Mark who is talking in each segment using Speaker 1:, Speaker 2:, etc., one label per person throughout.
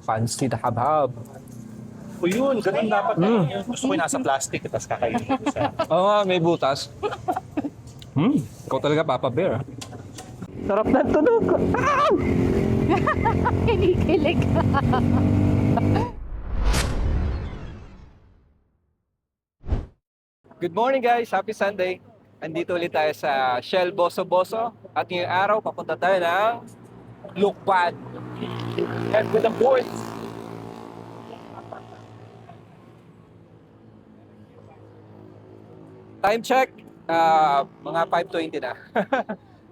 Speaker 1: Fancy the habhab.
Speaker 2: O yun, ganun dapat. Gusto ko yung nasa plastic, tapos kakainin ko isa.
Speaker 1: Oo nga, may butas. Ikaw talaga, Papa Bear. Sarap na tunog.
Speaker 3: Kinikilig.
Speaker 1: Good morning guys, happy Sunday. Andito ulit tayo sa Shell Boso Boso. At ngayong araw, papunta tayo ng Lukban.
Speaker 2: And with the boys.
Speaker 1: Time check, mga 5:20 na.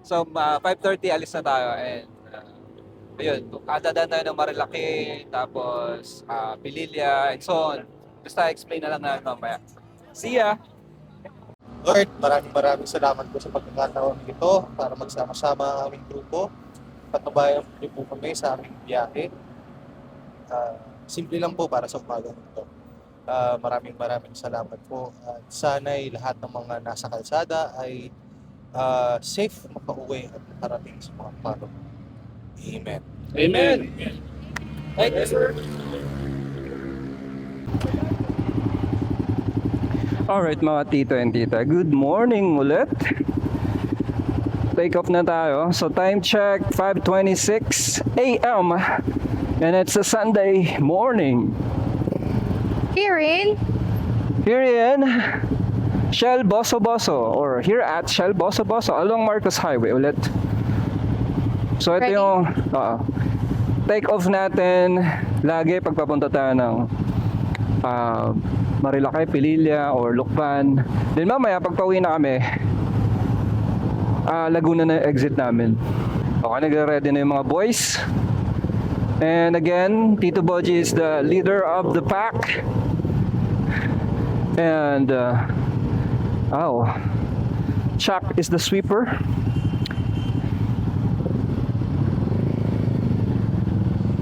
Speaker 1: So, 5:30 alis na tayo. And ayun, dadaan tayo ng Marilaki, tapos Pililya, and so on. Basta explain na lang namin mamaya. See ya!
Speaker 4: Lord, maraming salamat po sa pagkakataon ito para magsama-sama ang aming grupo. Patubayan niyo po kami sa aming biyahe. Simple lang po para sa umagang ito. Maraming salamat po. At sana'y lahat ng mga nasa kalsada ay safe makauwi at makarating sa mga paro. Amen.
Speaker 2: Amen.
Speaker 1: Thank you, sir. Alright mga tito and tita, good morning ulit. Take off na tayo. So time check, 5:26 a.m. And it's a Sunday morning.
Speaker 3: Here in
Speaker 1: Shell Boso Boso, or here at Shell Boso Boso along Marcos Highway ulit. So ito
Speaker 3: Ready?
Speaker 1: yung take off natin lagi pagpapunta tayo ng Marilaki, Pililya, or Lukban. Then mamaya pagpauwi na kami, Laguna na exit namin. Okay, nagre-ready na yung mga boys. And again, Tito Boji is the leader of the pack. And Chuck is the sweeper.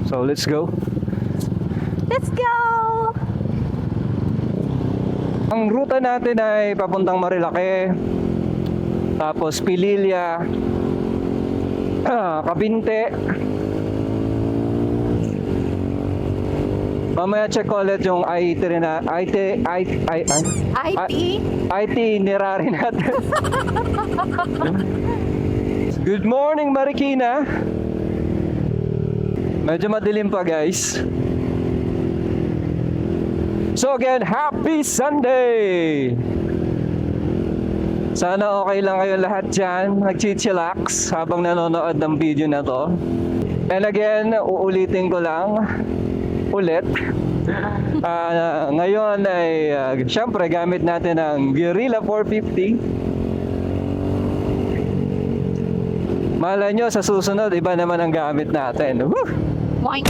Speaker 1: So let's go.
Speaker 3: Let's go!
Speaker 1: Ang ruta natin ay papuntang Marilaki, tapos Pililya, Kabinte. Mamaya check ko ulit yung IT itinerary natin. Good morning Marikina. Medyo madilim pa guys. So again, happy Sunday! Sana okay lang kayo lahat dyan, nagchichillax habang nanonood ng video na to. And again, uulitin ko lang ulit. Ngayon ay syempre gamit natin ang Guerrilla 450. Malay nyo sa susunod, iba naman ang gamit natin. Woo!
Speaker 3: Moink.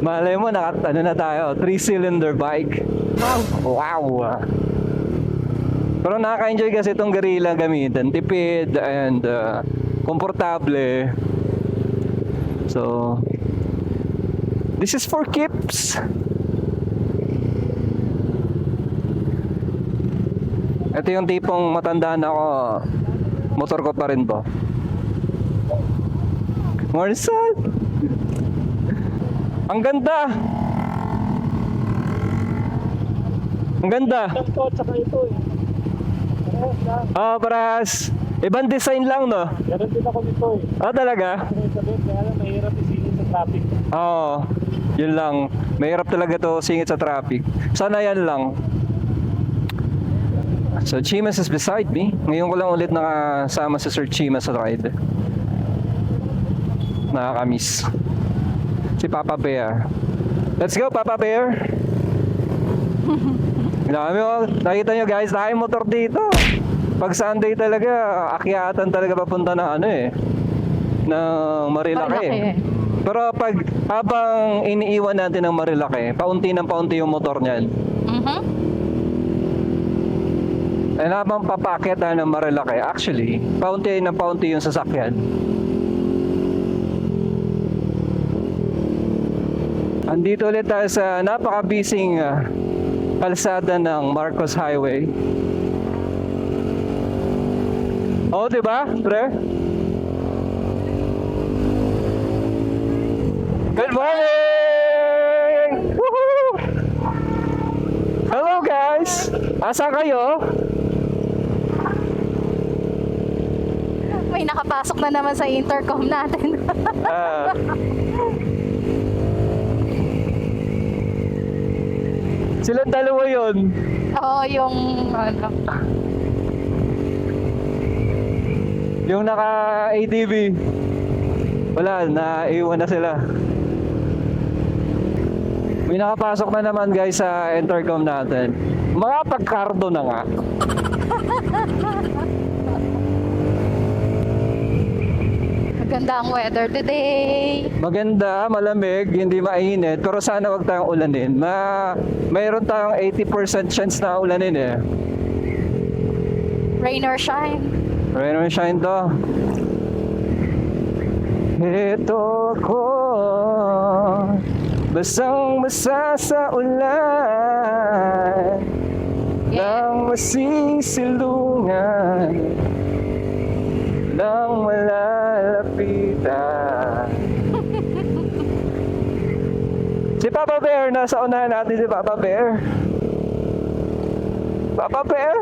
Speaker 1: Malay mo, na tayo, 3-cylinder bike. Wow! Pero nakaka-enjoy kasi itong Guerrilla gamitin. Tipid and komportable. So, this is for keeps. Ito yung tipong matandaan ako, motor ko pa rin to. Marcel! Ang ganda! Ang ganda!
Speaker 2: Ito, tsaka ito eh.
Speaker 1: Parehas. Ibang design lang, no?
Speaker 2: Meron din ako nito eh.
Speaker 1: Talaga?
Speaker 2: Kaya lang mahirap isingin sa traffic.
Speaker 1: Oo. Yun lang. Mahirap talaga to singit sa traffic. Sana yan lang. So, Chimas is beside me. Ngayon ko lang ulit nakasama si Sir Chimas sa ride. Nakakamiss. Si Papa Bear. Let's go, Papa Bear! Nakita nyo guys, motor dito. Pag Sunday talaga, akyatan talaga papunta ng ng Marilaki. Pero habang iniiwan natin ng Marilaki, paunti ng paunti yung motor niyan. And habang papakit ng Marilaki, actually, paunti ng paunti yung sasakyan. Andito ulit tayo sa napaka-busy kalsada ng Marcos Highway. Oh, di ba, pre? Good morning! Woohoo! Hello guys! Asa kayo?
Speaker 3: May nakapasok na naman sa intercom natin.
Speaker 1: Ah. Silang dalawa yun.
Speaker 3: Oo, yung ano.
Speaker 1: Yung naka-ATV. Wala, naiwan na sila. May nakapasok na naman guys sa intercom natin. Mga pagkardo na nga.
Speaker 3: Maganda ang weather today.
Speaker 1: Maganda, malamig, hindi mainit. Pero sana wag tayong ulanin. Mayroon tayong 80% chance na ulanin eh.
Speaker 3: Rain or shine.
Speaker 1: Rain or shine to. Ito ko, basang-basa sa ulan, nang masisilungan, nang malalapitan. Si Papa Bear, nasa unahan natin si Papa Bear. Papa Bear?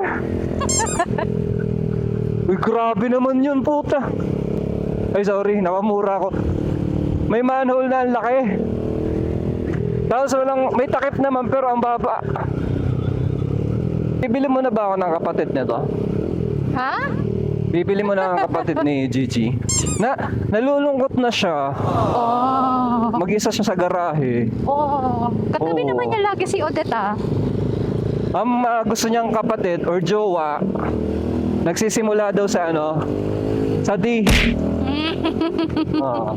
Speaker 1: Uy, grabe naman yun, puta. Ay, sorry, napamura ko. May manhole na ang laki. Tapos may takip naman pero ang baba. Bibili mo na ba ako ng kapatid nito?
Speaker 3: Ha?
Speaker 1: Bibili mo na ang kapatid ni Gigi. Nalulungkot na siya.
Speaker 3: Oh.
Speaker 1: Mag-isa siya sa garahe.
Speaker 3: Oh. Katabi
Speaker 1: Oo.
Speaker 3: naman niya lagi si Odette ah.
Speaker 1: Ang gusto niyang kapatid or jowa, nagsisimula daw sa ano? Sa D. Oh.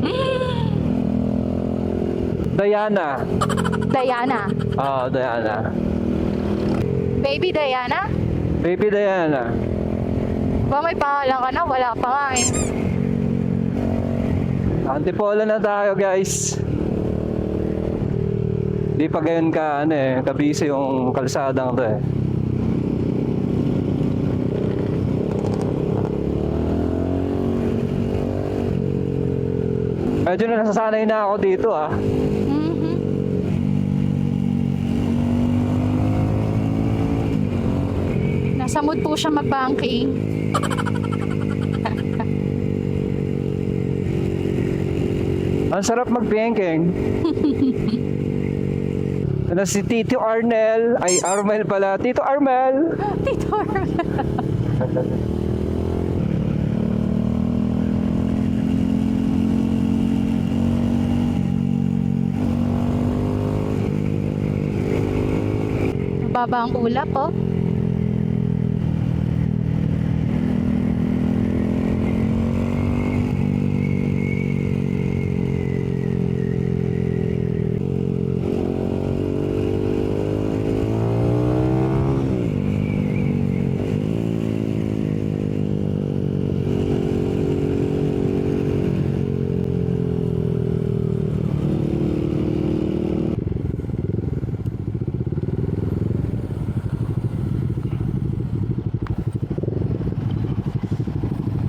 Speaker 1: Diana.
Speaker 3: Diana.
Speaker 1: Diana.
Speaker 3: Baby Diana?
Speaker 1: Baby Diana.
Speaker 3: Ba may pangalan ka na? Wala pa nga eh.
Speaker 1: Antipolo na tayo guys. Di pa gayon ka kabisi yung kalsadang to eh. Medyo na nasasanay na ako dito ah.
Speaker 3: Mhm. Nasa mood po siya mag-banking.
Speaker 1: Ang sarap mag-pengkeng. Ano si Tito Arnel? Ay, Armel pala. Tito Armel!
Speaker 3: Tito Mababa ang ulap oh.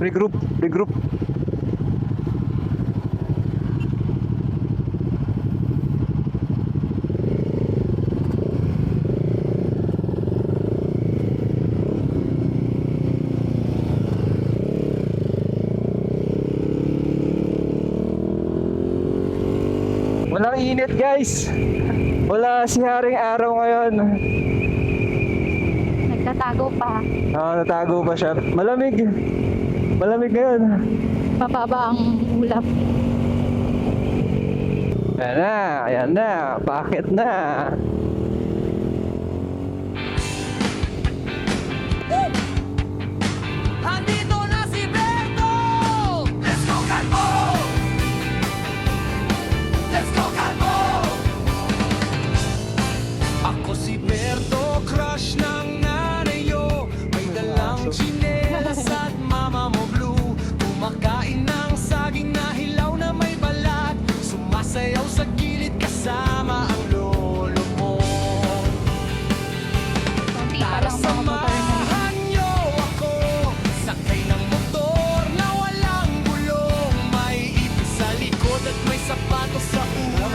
Speaker 1: Regroup, regroup. Walang init guys. Wala si Haring Araw ngayon.
Speaker 3: Nagtatago pa.
Speaker 1: Natago pa siya. Malamig. Malamig ngayon.
Speaker 3: Mababa ang ulap.
Speaker 1: Ayan na. Bakit na?
Speaker 5: Andito na si Berto! Let's go, Calvo! Let's go, Calvo! Ako si Berto, crush ng nanayo. May dalang chinelas at mama mo blue. Kumakain ng saging na hilaw na may balat. Sumasayaw sa gilid kasama ang lolo mo.
Speaker 3: Konti pa
Speaker 5: Para
Speaker 3: lang mga motor na.
Speaker 5: samahan niyo ako, sakay ng motor na walang gulong. May ipis sa likod at may sapatos sa ulo.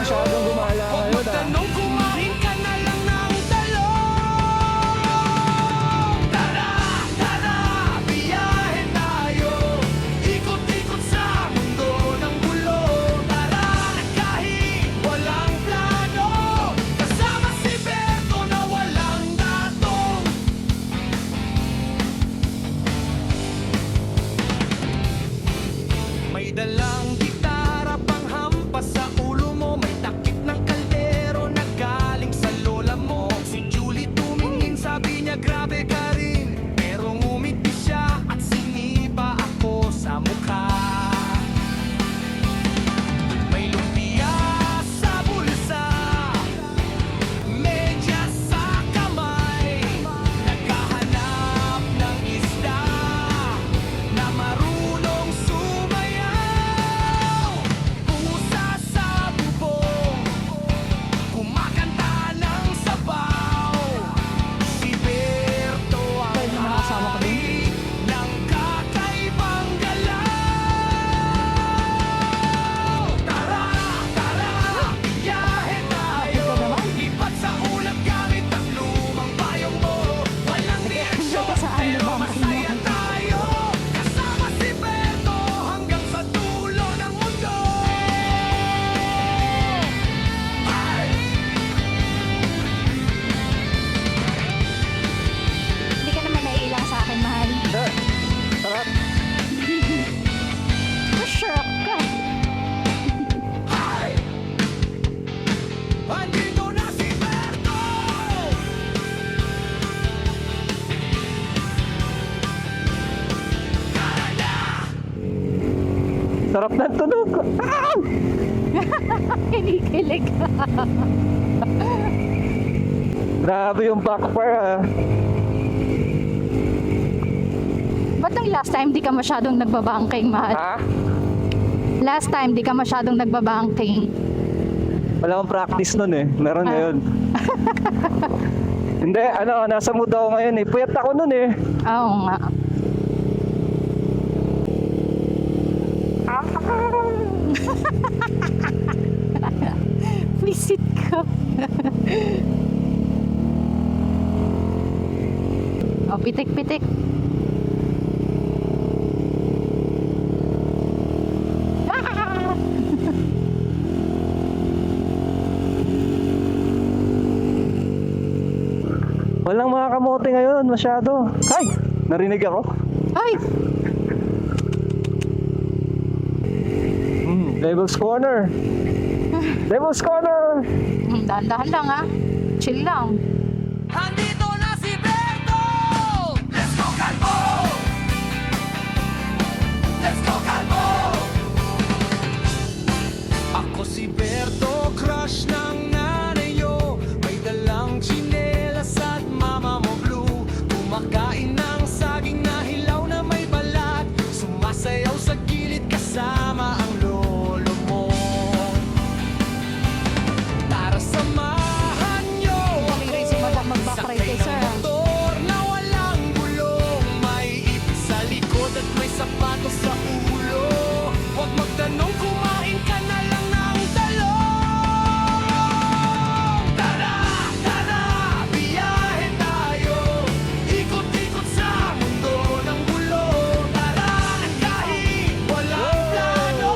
Speaker 1: Sarap ng tunog. Ah!
Speaker 3: Kinikilig.
Speaker 1: Grabe yung backfire ah.
Speaker 3: Ba't nung last time di ka masyadong nagbabangking, mahal?
Speaker 1: Ha?
Speaker 3: Last time di ka masyadong nagbabangking.
Speaker 1: Wala akong practice nun eh. Meron ngayon. Hindi, nasa mood ako ngayon eh. Puyat ako nun eh.
Speaker 3: Oo nga. Visit ko. Oh, pitik-pitik.
Speaker 1: Walang mga kamote ngayon masyado. Ay! Narinig ako.
Speaker 3: Ay!
Speaker 1: Devil's Corner. Devil's Corner!
Speaker 3: Dahan-dahan lang ha. Chill lang.
Speaker 5: Andito na si Berto! Let's go, Calvo! Let's go, Calvo! Ako si Berto, crush ng nanay yo. May dalang tsinelas at mama mo blue. Kumakain ng saging na hilaw na may balat. Sumasayaw sa gilid kasama ang lolo mo. Tara samahan nyo
Speaker 3: May si Madam mag-backride kay sir. ah.
Speaker 5: motor na walang gulong. May ipis sa likod at may sapatos sa ulo. Huwag magtanong, kumain ka na lang ng talong. Tara, tara, biyahe tayo. Ikot-ikot sa mundo ng gulo. Tara, kahit walang plano.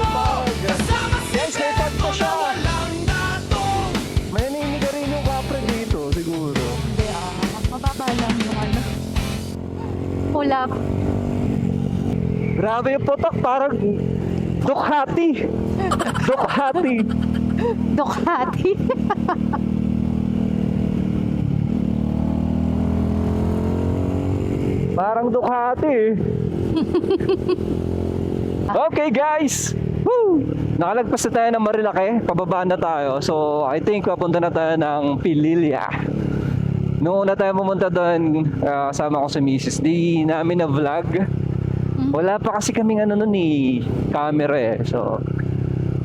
Speaker 5: Kasama si Berto na walang datong.
Speaker 1: May niniga rin yung kapre dito siguro.
Speaker 3: Hindi mababa lang yung ano. Pull up.
Speaker 1: Grabe yung putok, parang Ducati. Ducati.
Speaker 3: Ducati.
Speaker 1: Parang Ducati. Okay guys. Woo! Nakalagpas na tayo ng Marilake. Pababa na tayo. So I think papunta na tayo ng Pililla. Noong una tayo pumunta doon, kasama ko si Mrs. Di namin na vlog. Wala pa kasi kaming nun camera eh. So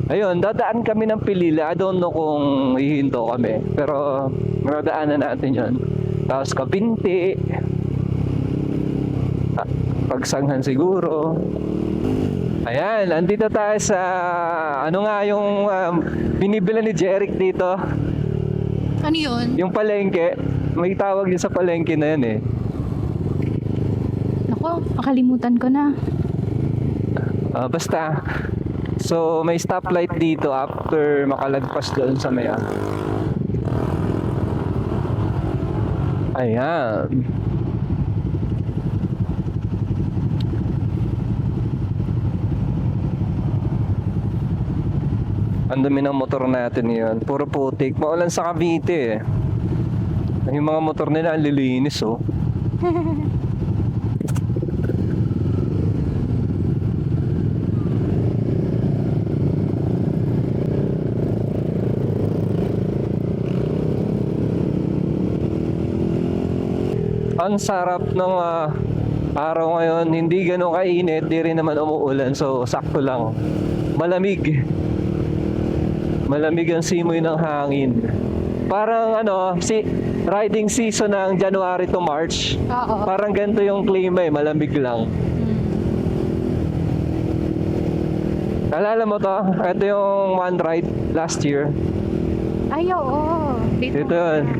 Speaker 1: ayun, dadaan kami ng Pililla. I don't know kung hihinto kami. Pero madadaanan natin yun. Tapos Kabinti. Pagsanghan siguro. Ayan, andito tayo sa ano nga yung binibila ni Jeric dito.
Speaker 3: Ano yun?
Speaker 1: Yung palengke. May tawag din sa palengke na yun eh.
Speaker 3: Nako, nakalimutan ko na.
Speaker 1: Basta. So may stoplight dito after makalagpas doon sa may Ayan. Ang dami ng motor natin yun. Puro putik. Maulan sa Cavite eh. Yung mga motor nila ang lilinis oh. Ang sarap ng araw ngayon. Hindi ganun kainit. Di rin naman umuulan. So sakto lang. Malamig. Malamig ang simoy ng hangin. Parang riding season ng January to March.
Speaker 3: Oo.
Speaker 1: Parang ganito yung klima eh, malamig lang. Alala mo to? Ito yung one ride last year.
Speaker 3: Ay, oo.
Speaker 1: Dito yun.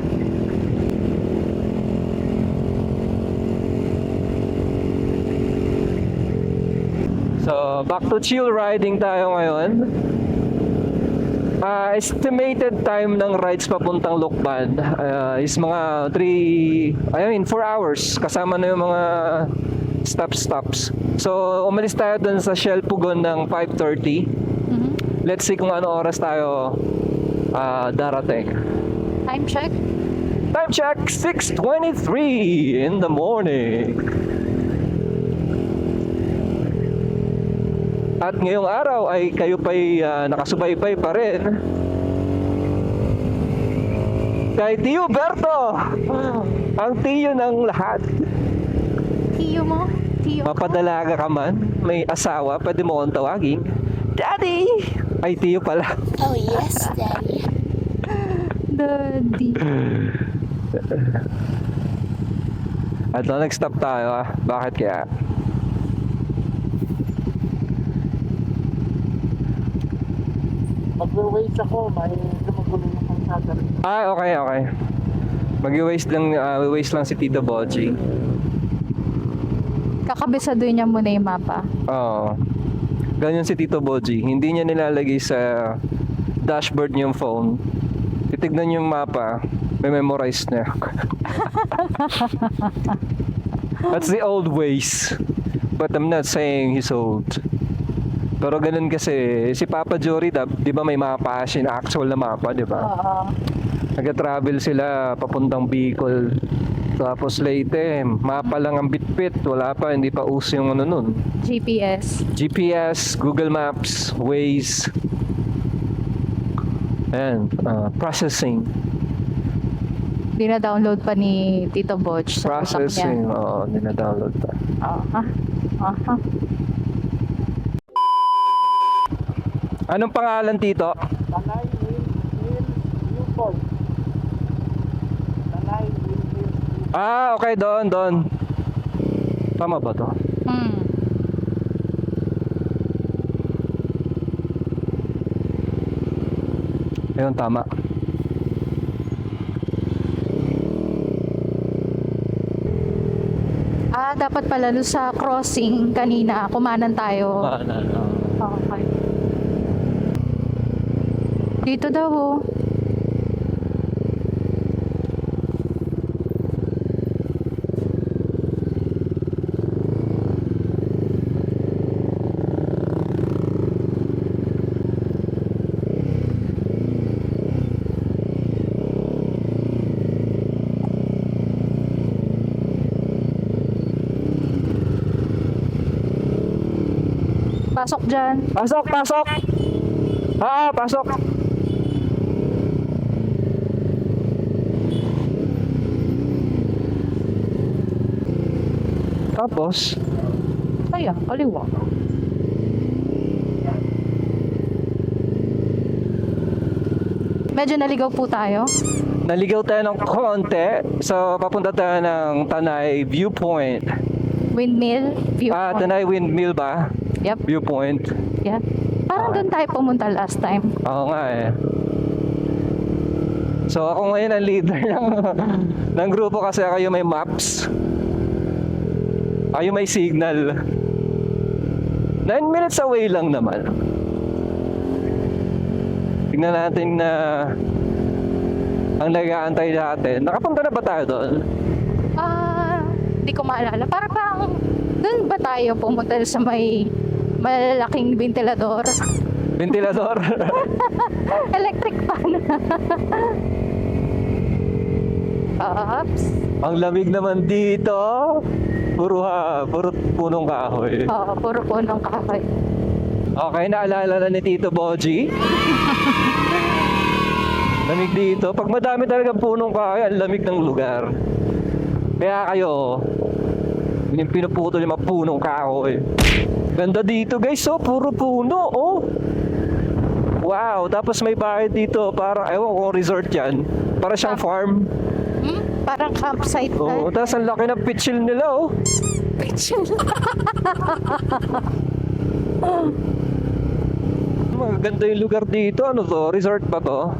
Speaker 1: So, back to chill riding tayo ngayon. Estimated time ng rides papuntang Lokban is mga 4 hours kasama na yung mga stops. So umalis tayo dun sa Shell Pugon ng 5:30. Let's see kung ano oras tayo darating.
Speaker 3: Time check.
Speaker 1: Time check, 6:23 in the morning. At ngayong araw ay kayo pa'y nakasubaybay pa rin kay Tio Berto, ang tiyo ng lahat.
Speaker 3: Tiyo mo? Tiyo ko?
Speaker 1: Mapadalaga ka man, may asawa, pwede mo akong tawagin Daddy! Ay, tiyo pala.
Speaker 6: Oh, yes, Daddy.
Speaker 3: Daddy.
Speaker 1: At nag-stop tayo Bakit kaya?
Speaker 2: Mag-waste ako, may gumugulo ng kalsada rin.
Speaker 1: Okay. Mag-waste lang si Tito Boji.
Speaker 3: Kakabisaduhin niya muna yung mapa.
Speaker 1: Oo. Ganyan si Tito Boji. Hindi niya nilalagay sa dashboard niya yung phone. Titignan yung mapa, may memorize na. That's the old ways. But I'm not saying he's old. Pero ganun kasi, si Papa Jory, di ba may mapa siya, actual na mapa, di ba?
Speaker 3: Oo.
Speaker 1: Nag-travel sila papuntang Bicol. Tapos late, mapa lang ang bitbit. Wala pa, hindi pa uso yung ano nun. GPS, Google Maps, Waze. Ayan, processing.
Speaker 3: Dina-download pa ni Tito Botch sa utak niya.
Speaker 1: Processing, oo, dina-download pa.
Speaker 3: Aha.
Speaker 1: Anong pangalan, Tito?
Speaker 2: Tanay, Will, Newport. Tanay, Will.
Speaker 1: Okay, doon. Tama ba to? Ayun, tama.
Speaker 3: Dapat pala doon sa crossing kanina, kumanan tayo. Okay. Dito daw oh. Pasok dyan.
Speaker 1: Pasok! Pasok! Tapos,
Speaker 3: Kaya, kaliwa. Medyo naligaw po tayo.
Speaker 1: naligaw tayo ng konti. So, papunta tayo ng Tanay Viewpoint.
Speaker 3: Windmill view.
Speaker 1: Tanay Windmill ba?
Speaker 3: Yep.
Speaker 1: Viewpoint.
Speaker 3: Yeah. Parang doon tayo pumunta last time.
Speaker 1: Oo nga So, ako ngayon ang leader ng grupo kasi kayo may maps. Kayo may signal. 9 minutes away lang naman. Tingnan natin na ang nag-aantay natin. Nakapunta na ba tayo doon?
Speaker 3: Hindi ko maalala. Parang doon ba tayo pumunta sa may malalaking ventilador?
Speaker 1: Ventilador?
Speaker 3: Electric fan. Oops.
Speaker 1: Ang lamig naman dito. Puro punong kahoy.
Speaker 3: Oo, puro punong kahoy.
Speaker 1: Okay, naalala na ni Tito Boji. Lamig dito. Pag madami talagang punong kahoy, ang lamig ng lugar. Kaya kayo, yung pinuputol yung mga punong kahoy. Ganda dito guys, puro puno, Wow, tapos may bahay dito, parang, ewan kung resort yan. Para siyang farm.
Speaker 3: Parang campsite na.
Speaker 1: Tapos ang laki ng pitchil nila, Maganda yung lugar dito, ano to? Resort ba to?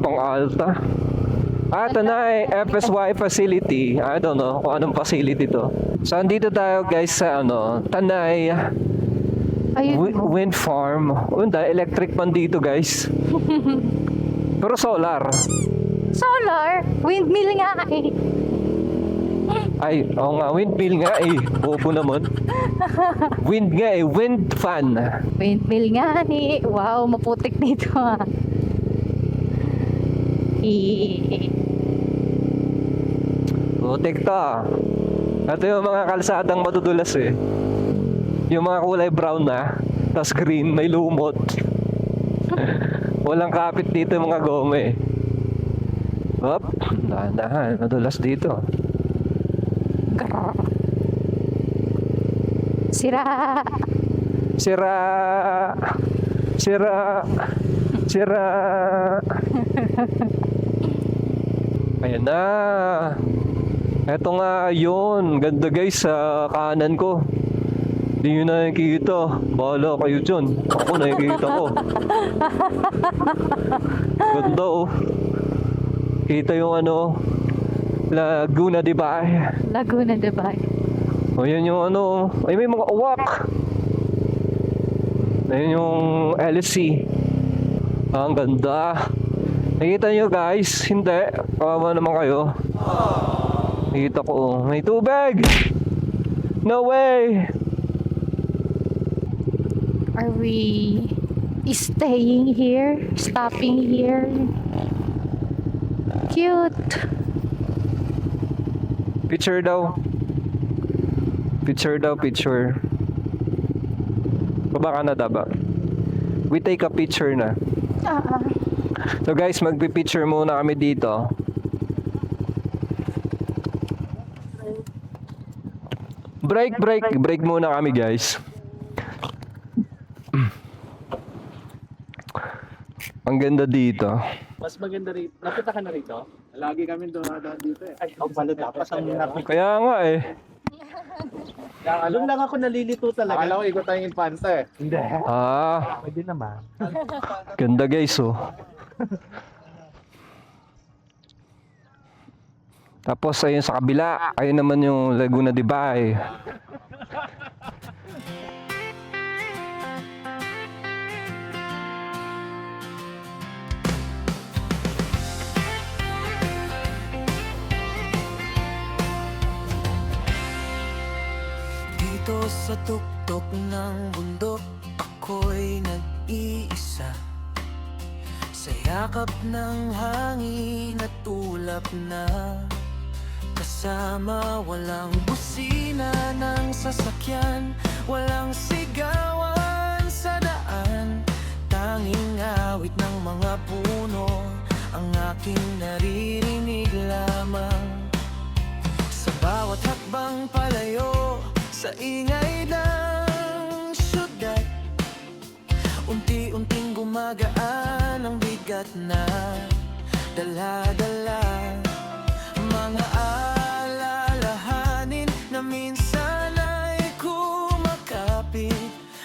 Speaker 1: Pang alta. Tanay FSY facility. I don't know kung anong facility to. So, andito tayo guys sa Tanay Wind Farm. Electric man dito guys. Pero solar.
Speaker 3: Solar? Windmill nga eh.
Speaker 1: Ay, oo nga, windmill nga eh. Bobo naman. Wind nga eh, wind fan.
Speaker 3: Windmill nga eh. Wow, maputik dito
Speaker 1: Putik to. Ito yung mga kalsadang madudulas eh. Yung mga kulay brown na, tas green, may lumot. Walang kapit dito yung mga gome. Hop, dahan-dahan, madulas dito.
Speaker 3: Grrr. Sira.
Speaker 1: Sira! Sira! Sira! Ayan na! Eto nga yun. Ganda guys sa kanan ko. Hindi nyo nakikita. Bahala kayo dyan. Ako nakikita ko. Ganda oh. Kita yung ano, Laguna de Bay.
Speaker 3: Laguna de Bay.
Speaker 1: O yan yung ano, ay may mga uwak. Ayun yung LSC. Ang ganda. Nakita nyo guys? Hindi. Kawawa naman kayo. Nakita ko. May tubig! No way!
Speaker 3: Are we staying here? Stopping here? Cute.
Speaker 1: Picture daw. Picture daw, picture. Baba Canada ba? We take a picture na. So guys, magpi-picture muna kami dito. Break muna kami guys. Ang ganda dito.
Speaker 2: Mas maganda rito. Napita ka na rito? Lagi kami doon dito eh. Ay, pala dapat ang napita.
Speaker 1: Kaya nga eh.
Speaker 2: Doon lang ako nalilito talaga. Akala ko ikot tayong infanta eh. Hindi.
Speaker 1: Ah,
Speaker 2: Pwede naman.
Speaker 1: ganda guys oh. Tapos ayun sa kabila, ayun naman yung Laguna de Bay.
Speaker 5: Dito sa tuktok ng bundok, ako'y nag-iisa. Sa yakap ng hangin at ulap na kasama, walang busina ng sasakyan, walang sigawan sa daan. Tanging awit ng mga puno ang aking naririnig lamang. Sa bawat hakbang palayo sa ingay ng syudad, unti-unting gumagaan ang bigat na dala-dala. Mga alalahanin na minsan ay kumakapit,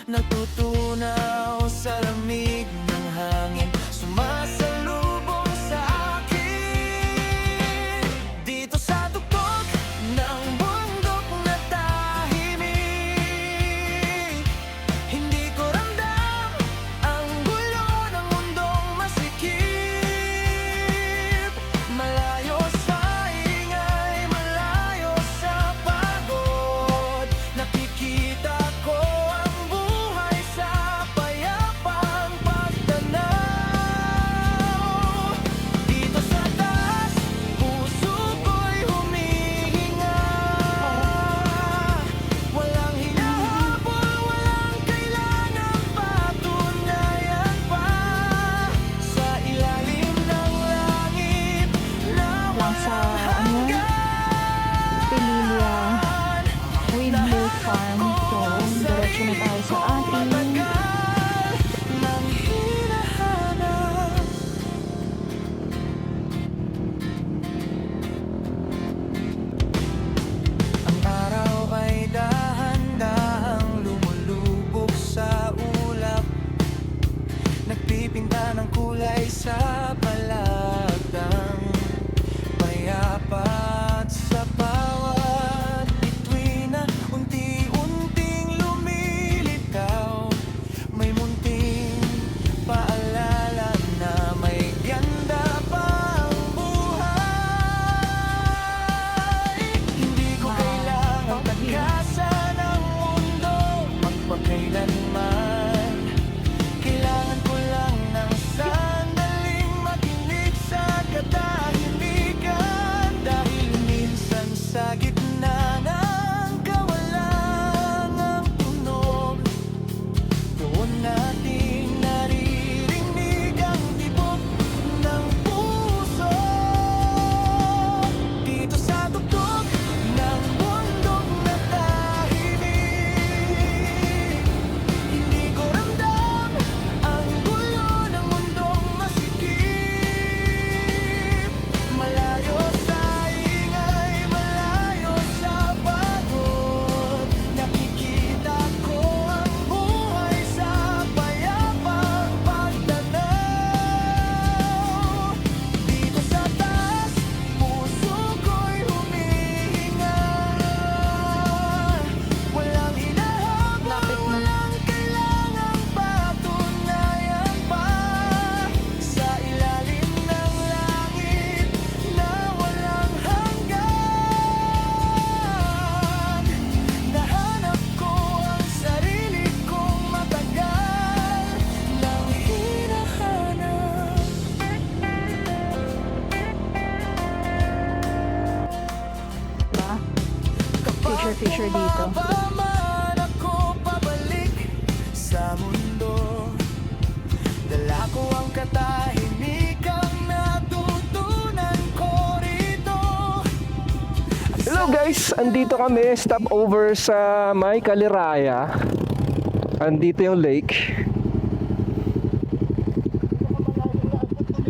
Speaker 5: natutunaw sa lamig ng hangin, sumasalubong sa akin. Dito sa tuktok ng bundok na tahimik, hindi ko ramdam ang gulo ng mundong masikip. Malayo sa ingay, malayo sa pagod, nakikita ko ang buhay sa payapang pagtanaw. Dito sa taas, puso ko'y humihinga. Walang hinahabol, walang kailangang patunayan pa. Sa ilalim ng langit na
Speaker 3: Lang sa
Speaker 5: walang
Speaker 3: ano? Pililia Windmill Farm. So, diretso na tayo sa ating
Speaker 5: ng hinahanap. Ang araw ay dahan-dahang lumulubog sa ulap, nagpipinta ng kulay sa palatang payapa. At sa bawat bituin na unti-unting lumilitaw, may munting paalala na may ganda pa ang buhay. Hindi ko kailangang takasan ang mundo magpakailanman. Kailangan ko lang ng sandaling makinig sa
Speaker 3: fisher dito.
Speaker 5: Paman ako pabalik sa mundo. Dala ko ang katahimikang natutunan ko rito.
Speaker 7: Hello guys, andito kami, stopover sa May Kaliraya. Andito yung lake.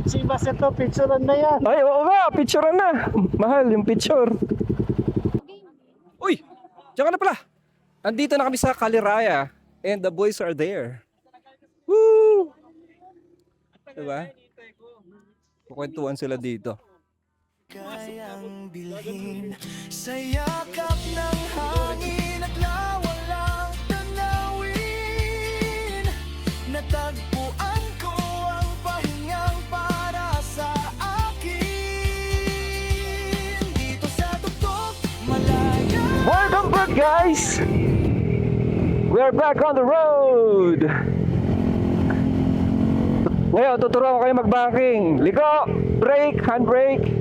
Speaker 2: Si Baset to, picturean na yan.
Speaker 7: Ay, oo nga, picturean na. Mahal yung picture. Uy, diyan ka na pala. Andito na kami sa Kaliraya and the boys are there. Woo! Diba? Kukwentuhan sila dito.
Speaker 5: Kayang bilhin sa yakap ng hangin at lawalang tanawin. Natagpuan ko ang pahingang para sa akin. Dito sa tuktok malaya.
Speaker 7: Welcome back guys! We are back on the road! Ngayon, tuturuan ko kayo mag-banking. Liko, brake, handbrake.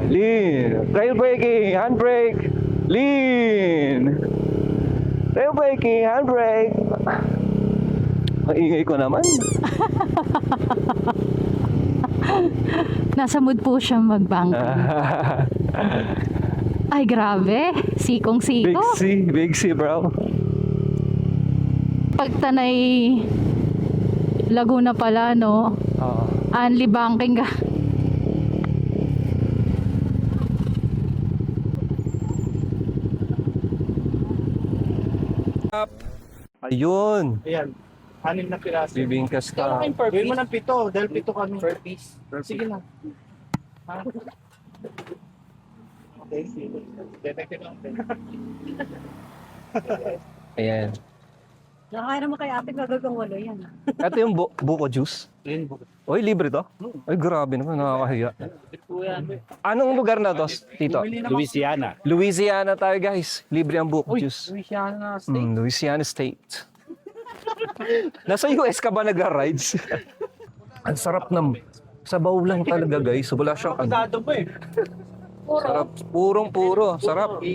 Speaker 7: Lean. Trail braking, handbrake, lean. Trail braking, handbrake. Ang ingay ko naman.
Speaker 3: Nasa mood po siyang mag-bank. Ay, grabe. Sikong-siko.
Speaker 7: Big C bro.
Speaker 3: Pagtanay Laguna pala, no? Only banking ka.
Speaker 7: Ayun.
Speaker 2: Ayan, 6 na piraso.
Speaker 7: Bibingkas ka.
Speaker 2: Gawin mo ng 7, dahil 7 kami. Per piece. Sige na. Ha? Okay, sige. Detective lang.
Speaker 7: Ayan.
Speaker 8: Nakakaya naman kay ate gagawang 8 yan.
Speaker 7: Ito yung buko juice. Oy, libre to? Ay, grabe naman. Nakakahiya. Anong lugar na to, Tito?
Speaker 2: Louisiana.
Speaker 7: Louisiana tayo, guys. Libre ang buko juice.
Speaker 2: Louisiana
Speaker 7: Louisiana State. Nasa US ka ba nag-rides? Ang sarap ng sabaw lang talaga, guys. Wala siyang ano.
Speaker 2: mo eh.
Speaker 7: Sarap. Purong-puro. Sarap.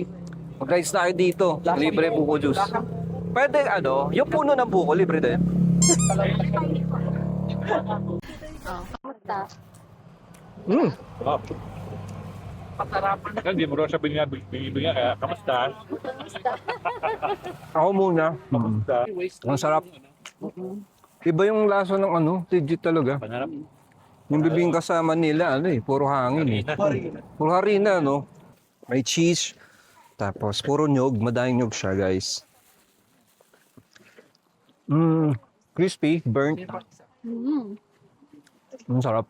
Speaker 7: Mag-rides na kayo dito. Libre buko juice. Pwede ano, yung puno ng buko, libre din. Mm.
Speaker 9: Hindi mo raw siya binibigyan kaya kamusta?
Speaker 7: Ako muna. Ang sarap. Iba yung lasa ng ano, legit talaga. Yung bibingka sa Manila, ano eh, puro hangin eh. Puro harina, no? May cheese. Tapos, puro nyog. Madaming nyog siya, guys. Crispy, burnt. Ang sarap.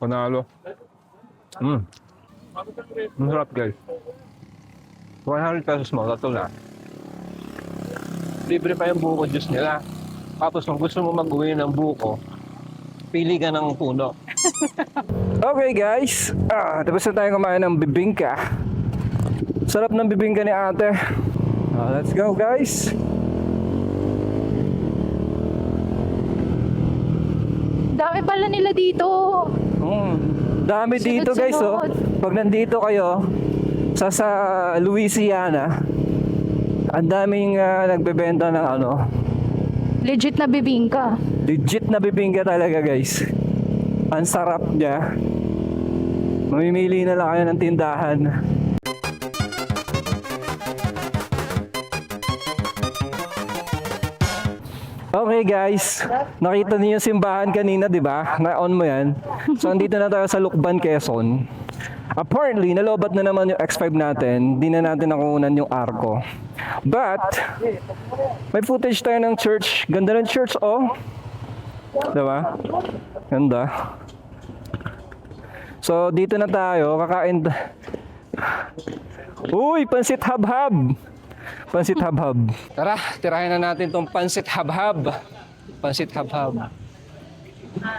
Speaker 7: Panalo. Ang sarap, guys. 100 pesos mo, tato na. Libre pa yung buko juice nila. Tapos kung gusto mo mag-uwi ng buko, pili ka ng puno. Okay guys, tapos na tayo kumain ng bibingka. Sarap ng bibingka ni ate. Let's go guys.
Speaker 3: Dami pala nila dito.
Speaker 7: Dami dito guys oh. Pag nandito kayo sa Louisiana, ang daming nagbebenta ng ano.
Speaker 3: Legit na bibingka.
Speaker 7: Legit na bibingka talaga guys. Ang sarap niya. Mamimili na lang kayo ng tindahan. Okay guys, nakita niyo yung simbahan kanina, di ba? Na-on mo yan. So andito na tayo sa Lukban, Quezon. Apparently, nalobat na naman yung X5 natin. Di na natin nakukunan yung arko. But, may footage tayo ng church. Ganda ng church, oh. Diba? Ganda. So, dito na tayo. Kakain. Uy, pansit habhab. Pansit habhab. Tara, tirahin na natin tong pansit habhab. Pansit habhab.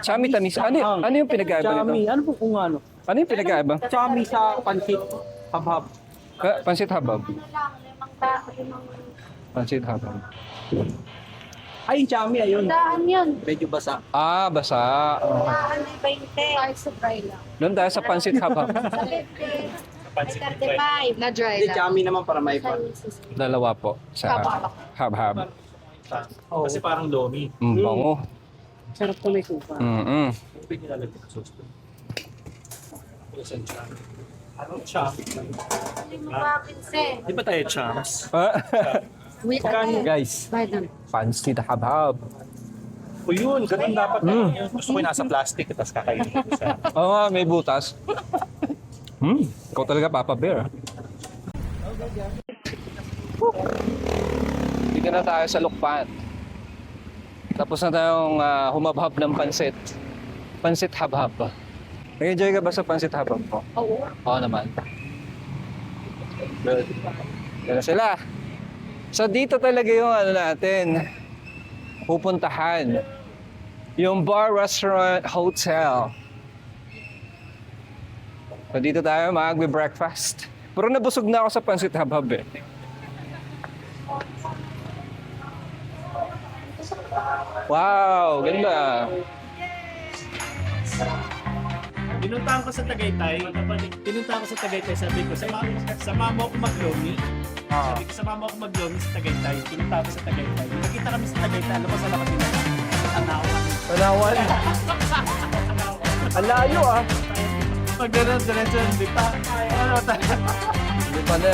Speaker 7: Chami tamis. Ano yung pinag-aiba
Speaker 2: Chami,
Speaker 7: nito?
Speaker 2: ano po kung ano?
Speaker 7: Ano yung pinag-aiba?
Speaker 2: Chami sa pansit. Habhab.
Speaker 7: Pansit habhab. Pansit habhab.
Speaker 2: Ay, chami, ayun.
Speaker 8: Daan yun.
Speaker 2: Medyo basa.
Speaker 7: Ah, basa.
Speaker 8: Daan ay 20. Ay, sobray lang.
Speaker 7: Doon tayo sa pansit habhab.
Speaker 8: Sa 50.
Speaker 9: Pansit and fried.
Speaker 6: 35.
Speaker 3: Na dry
Speaker 2: Hindi,
Speaker 3: lang.
Speaker 2: chami naman para may pa.
Speaker 7: Dalawa po. Sa
Speaker 3: Haba-haba.
Speaker 7: hab-hab.
Speaker 9: Kasi parang lomi.
Speaker 7: Bango.
Speaker 8: Sarap ko may suka.
Speaker 7: Mm-mm.
Speaker 9: Hindi nilalagay ng sauce doon. Anong cham? Di ba tayo chams?
Speaker 7: Guys,
Speaker 8: Bayad na.
Speaker 7: pansit hab-hab.
Speaker 9: O yun, ganun dapat. Gusto ko yung nasa plastic, tapos kakainin ko sa...
Speaker 7: Oo nga, may butas. Ikaw talaga, Papa Bear. Dito na tayo sa Lukban. Tapos na tayong humabhab ng pansit. Pansit habhab. Nag-enjoy ka ba sa pansit habhab po?
Speaker 3: Oo.
Speaker 7: Oo naman. Good. Yan na sila. So dito talaga yung ano natin, pupuntahan. Yung bar, restaurant, hotel. So dito tayo mag-breakfast. Pero nabusog na ako sa pansit habhab eh. Wow, ganda.
Speaker 2: Pinuntahan ko sa Tagaytay. Pinuntahan ko sa Tagaytay. Sabi ko, sa mama ko maglomi. Sabi ko, sa mama ko maglomi sa Tagaytay. Pinuntahan ko sa Tagaytay. Nakita kami sa Tagaytay. Alam mo sa lakas nila. Tanawan.
Speaker 7: Panawan. Ang layo ah.
Speaker 2: Pag gano'n, diretso, hindi pa. Ano tayo?
Speaker 7: Hindi pa na.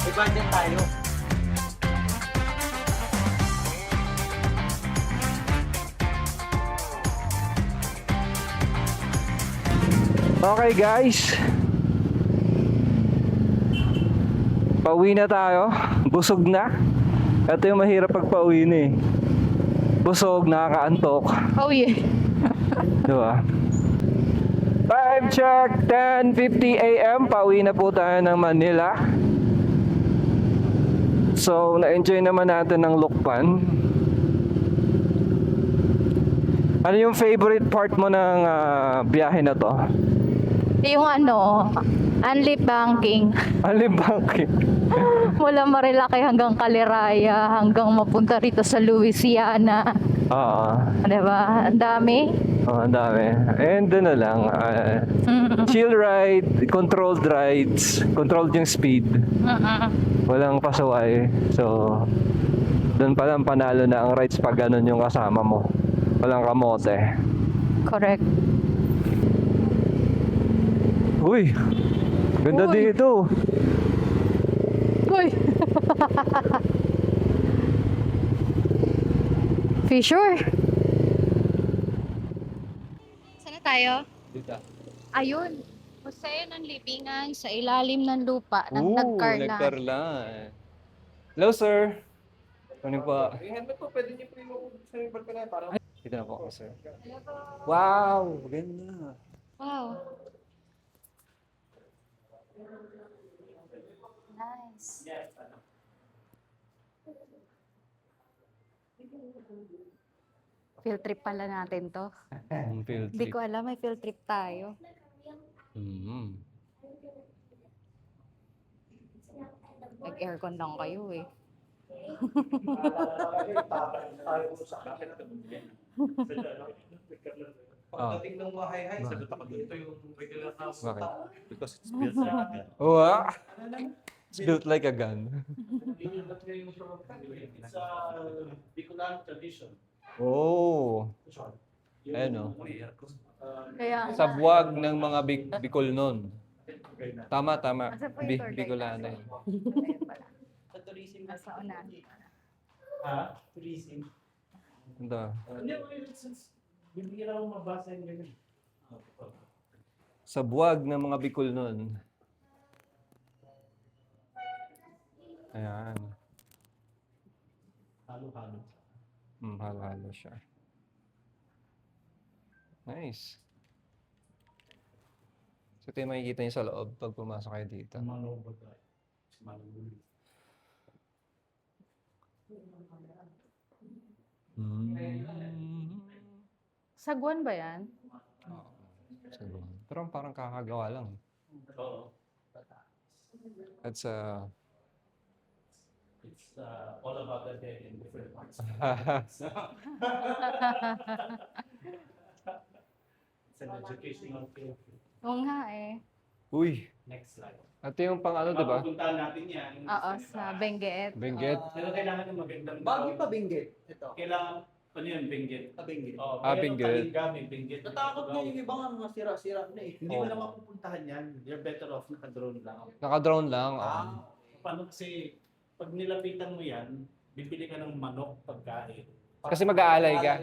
Speaker 2: May budget tayo.
Speaker 7: Okay guys. Pauwi na tayo. Busog na. Ito yung mahirap pag pauwi na eh. Busog, nakakaantok.
Speaker 3: Oh yeah.
Speaker 7: Diba? Time check, 10:50 a.m. Pauwi na po tayo ng Manila. So, na-enjoy naman natin ng Lukban. Ano yung favorite part mo ng biyahe na to?
Speaker 3: Yung ano, Unli Banking.
Speaker 7: Alibangki.
Speaker 3: Mula Marilaki hanggang Caliraya, hanggang mapunta rito sa Louisiana.
Speaker 7: Oo.
Speaker 3: Diba? Ang dami.
Speaker 7: Oh, ang dami. And doon na lang. Chill ride, controlled rides, controlled yung speed. Walang pasaway. So, doon pa lang panalo na ang rides pag ganun yung kasama mo. Walang kamote.
Speaker 3: Correct.
Speaker 7: Uy! Ganda
Speaker 3: Uy.
Speaker 7: dito.
Speaker 3: Uy! Fisher? Saan na tayo?
Speaker 7: Dito.
Speaker 3: Ayun. Museo ng Libingan sa ilalim ng lupa ng
Speaker 7: Ooh,
Speaker 3: Nagkarlan.
Speaker 7: Nagkarlan. Hello, sir. Ano pa? Yung helmet po, pwede niyo po yung sa yung barko na para... Dito na po ako, sir. Wow! Ganda.
Speaker 3: Wow. Nice. Field trip pala natin to.
Speaker 7: Field
Speaker 3: Hindi
Speaker 7: trip.
Speaker 3: ko alam, may field trip tayo. Nag-aircon lang kayo eh.
Speaker 4: Pagdating ng mahay-hay, sagot ako dito yung regular house.
Speaker 7: Bakit?
Speaker 9: Because it's built like a gun.
Speaker 7: Oh, it's built like a gun.
Speaker 2: Sa Bicolan tradition.
Speaker 7: Oh. Ayun, oh.
Speaker 3: Kaya
Speaker 7: Sa buwag ng mga Bicol nun. Tama, tama.
Speaker 3: Asa po yung tour guide?
Speaker 7: Bicolana yun.
Speaker 3: Ayun pala.
Speaker 2: Sa tourism.
Speaker 3: Nasa unahan.
Speaker 2: Ha? Tourism.
Speaker 7: Ito.
Speaker 2: Hindi, bibigyan ako mabasa yung ganun.
Speaker 7: Sa buwag ng mga Bicol nun. Ayan.
Speaker 2: Halo-halo.
Speaker 7: Halo-halo siya. Nice. So, ito yung makikita niyo sa loob pag pumasok kayo dito.
Speaker 2: Malobot tayo. Malobot.
Speaker 3: Sagwan ba yan?
Speaker 7: Pero parang kakagawa lang.
Speaker 2: Oo.
Speaker 7: At sa
Speaker 2: It's all about the dead in different parts. It's an educational field.
Speaker 3: Oo nga eh.
Speaker 7: Uy,
Speaker 2: Next slide.
Speaker 7: ito yung pang ano, di ba?
Speaker 2: Pupuntahan natin yan.
Speaker 3: Oo, sa Benguet.
Speaker 7: Benguet.
Speaker 2: Pero kailangan ng magandang
Speaker 8: Bago pa Benguet. Ito.
Speaker 2: Kailangan, ano yun, Benguet?
Speaker 8: Benguet.
Speaker 2: Oh,
Speaker 7: Benguet.
Speaker 2: May Benguet.
Speaker 8: Natakot na yung ibang mga sira-sira na eh.
Speaker 2: Hindi mo na mapupuntahan yan. You're better off naka-drone lang.
Speaker 7: Naka-drone lang.
Speaker 2: Paano kasi, pag nilapitan mo yan, bibili ka ng manok pagkain.
Speaker 7: Kasi mag-aalay ka.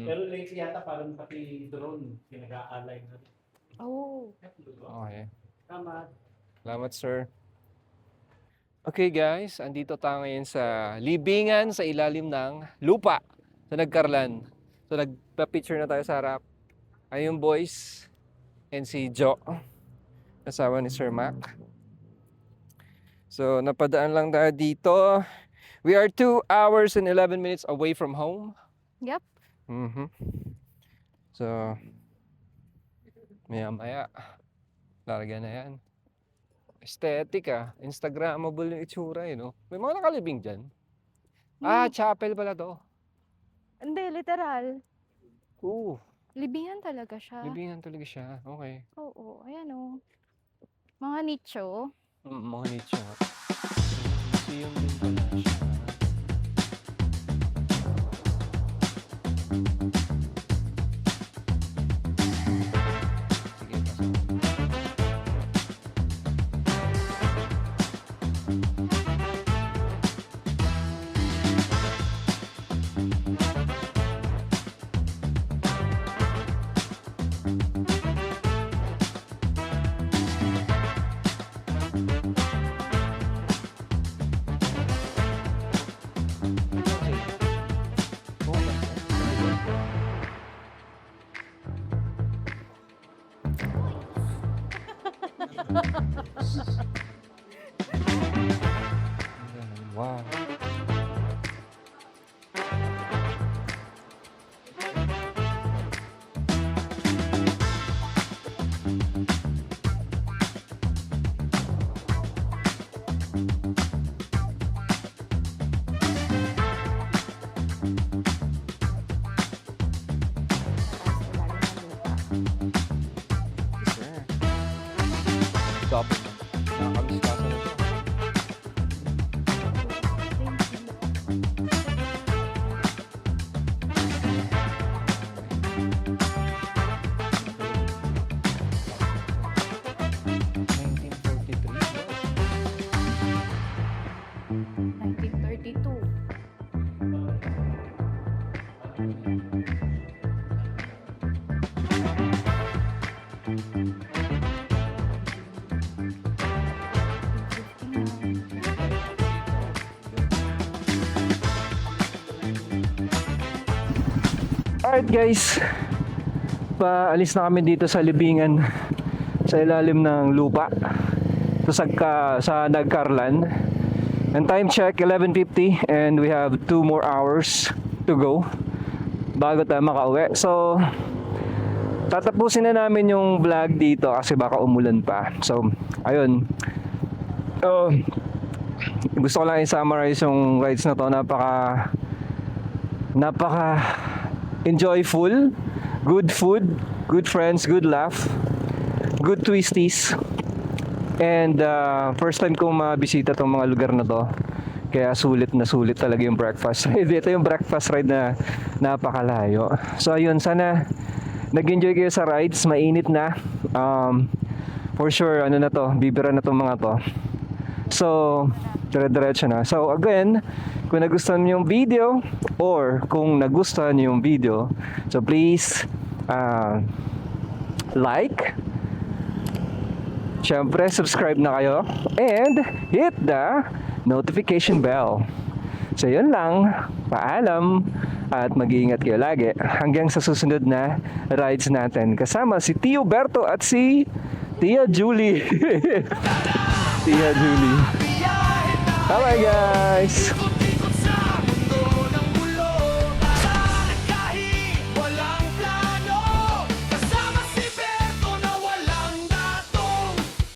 Speaker 2: Pero lately yata parang pati drone, pinag-aalay na.
Speaker 3: Oh.
Speaker 7: Okay.
Speaker 2: Tama.
Speaker 7: Salamat, sir. Okay guys, andito tayo ngayon sa libingan sa ilalim ng lupa sa Nagkarlan. So nagpa-picture na tayo sa harap. Ay yung boys and si Jo, kasama ni Sir Mac. So napadaan lang tayo dito. We are 2 hours and 11 minutes away from home.
Speaker 3: Yep.
Speaker 7: So maya-maya, larga na yan. Aesthetic Instagrammable yung itsura no? May mga nakalibing dyan. Chapel pala to.
Speaker 3: Hindi, literal. Libingan talaga siya.
Speaker 7: Libingan talaga siya. Okay.
Speaker 3: Oo, ayan o. Mga nicho.
Speaker 7: Mga nicho. Museum din pala siya. Sige, pasok. Wow. Stop. Nakakamiskasa na siya. Alright guys, paalis na kami dito sa libingan sa ilalim ng lupa sa Nagkarlan. And time check 11:50 and we have 2 more hours to go bago tayo makauwi. So tatapusin na namin yung vlog dito kasi baka umulan pa. So ayun, gusto ko lang i-summarize yung rides na to. Napaka enjoyful, good food, good friends, good laugh, good twisties. And first time kong mabisita tong mga lugar na to. Kaya sulit na sulit talaga yung breakfast ride. Ito yung breakfast ride na napakalayo. So ayun, sana nag-enjoy kayo sa rides, mainit na. For sure, ano na to, bibira na tong mga to. So, dire-diretso na. So again, kung nagustuhan niyo yung video or kung nagustuhan niyo yung video, so please like, syempre subscribe na kayo and hit the notification bell. So yun lang, paalam at mag-iingat kayo lagi hanggang sa susunod na rides natin kasama si Tio Berto at si Tia Julie. Tia Julie. Bye bye guys!